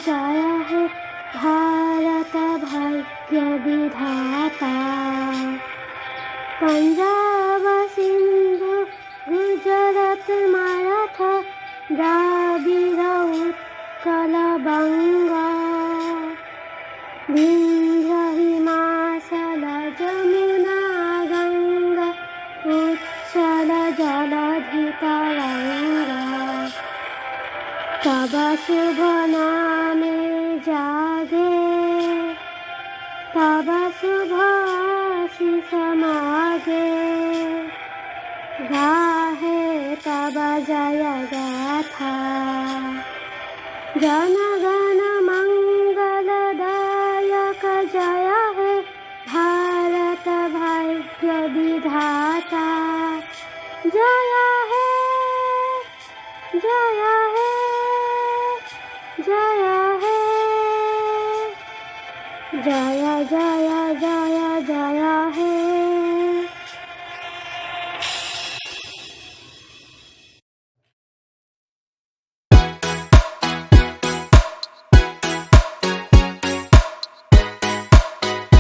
जय हे भारत भाग्य विधाता। पंजाब सिंधु गुजरात मराठा द्राविड़ उत्कल बंगा विंध्य हिमाचल जमुना गंगा उच्चल जलधि तरंगा। तब शुभ नामे जागे तब शुभ आशीष मागे। गाहे तब जय गाथा जन गण मंगलदायक जय हे भारत भाग्य विधाता। जय हे जय हे जय हे जय जय जय जय हे